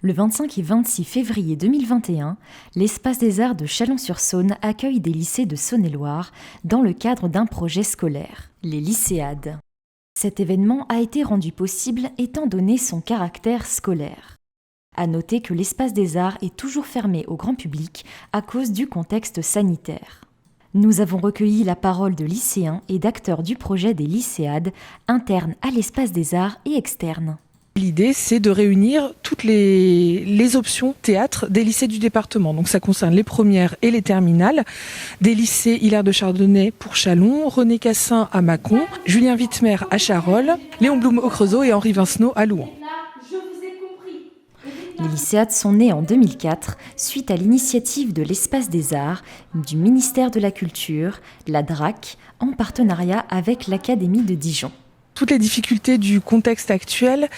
Le 25 et 26 février 2021, l'Espace des Arts de Chalon-sur-Saône accueille des lycées de Saône-et-Loire dans le cadre d'un projet scolaire, les lycéades. Cet événement a été rendu possible étant donné son caractère scolaire. À noter que l'Espace des Arts est toujours fermé au grand public à cause du contexte sanitaire. Nous avons recueilli la parole de lycéens et d'acteurs du projet des lycéades, internes à l'Espace des Arts et externes. L'idée, c'est de réunir toutes les options théâtre des lycées du département. Donc ça concerne les premières et les terminales, des lycées Hilaire de Chardonnay pour Chalon, René Cassin à Mâcon, Julien Wittmer à Charolles, Léon Blum au Creusot et Henri Vincenot à Louhans. Les lycéades sont nées en 2004 suite à l'initiative de l'Espace des Arts, du ministère de la Culture, la DRAC, en partenariat avec l'Académie de Dijon. Toutes les difficultés du contexte actuel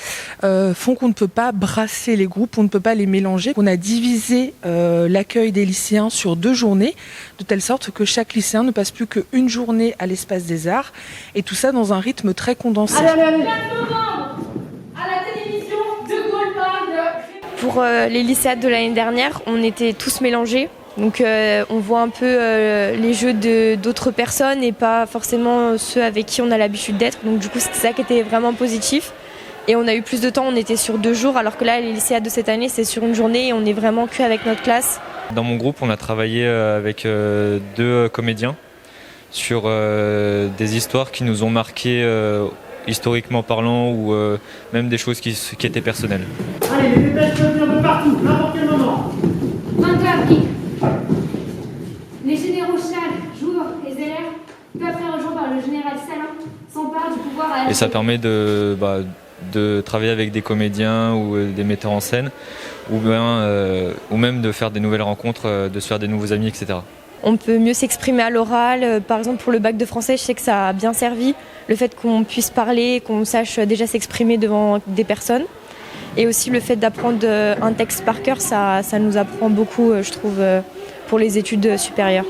font qu'on ne peut pas brasser les groupes, on ne peut pas les mélanger. On a divisé l'accueil des lycéens sur 2 journées, de telle sorte que chaque lycéen ne passe plus qu'une journée à l'Espace des Arts, et tout ça dans un rythme très condensé. Pour les lycéades de l'année dernière, on était tous mélangés. Donc on voit un peu les jeux d'autres personnes et pas forcément ceux avec qui on a l'habitude d'être. Donc du coup c'est ça qui était vraiment positif. Et on a eu plus de temps, on était sur 2 jours, alors que là les lycéades de cette année c'est sur une journée et on est vraiment qu'avec notre classe. Dans mon groupe on a travaillé avec 2 comédiens sur des histoires qui nous ont marqués historiquement parlant ou même des choses qui étaient personnelles. Allez, les détails peuvent venir de partout, n'importe quel moment. 22 avril. Les généraux Chal, Jour et Zeller, peu après rejoints par le général Salin, s'emparent du pouvoir à... Et ça permet de travailler avec des comédiens ou des metteurs en scène, ou même de faire des nouvelles rencontres, de se faire des nouveaux amis, etc. On peut mieux s'exprimer à l'oral. Par exemple, pour le bac de français, je sais que ça a bien servi. Le fait qu'on puisse parler, qu'on sache déjà s'exprimer devant des personnes. Et aussi le fait d'apprendre un texte par cœur, ça nous apprend beaucoup, je trouve, pour les études supérieures.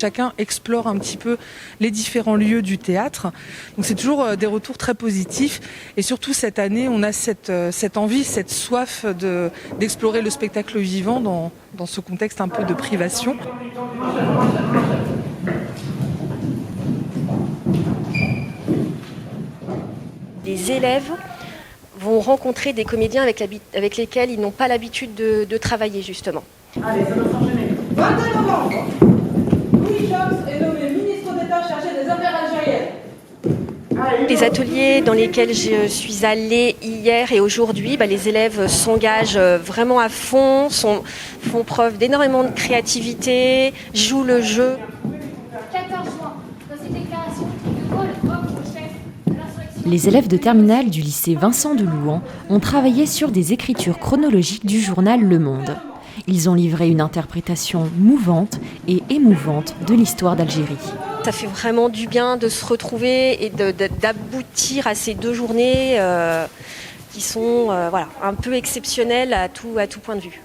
Chacun explore un petit peu les différents lieux du théâtre. Donc c'est toujours des retours très positifs. Et surtout cette année, on a cette envie, cette soif d'explorer le spectacle vivant dans ce contexte un peu de privation. Les élèves vont rencontrer des comédiens avec lesquels ils n'ont pas l'habitude de travailler justement. Allez, ça va s'enchaîner. 21 novembre. Louis Jox est nommé ministre d'État chargé des Affaires algériennes. Les ateliers dans lesquels je suis allée hier et aujourd'hui, les élèves s'engagent vraiment à fond, font preuve d'énormément de créativité, jouent le jeu. 14 juin, dans cette déclaration, De Gaulle offre au chef de l'insurrection... Les élèves de terminale du lycée Vincent de Louhans ont travaillé sur des écritures chronologiques du journal Le Monde. Ils ont livré une interprétation mouvante et émouvante de l'histoire d'Algérie. Ça fait vraiment du bien de se retrouver et d'aboutir à ces 2 journées qui sont un peu exceptionnelles à tout point de vue.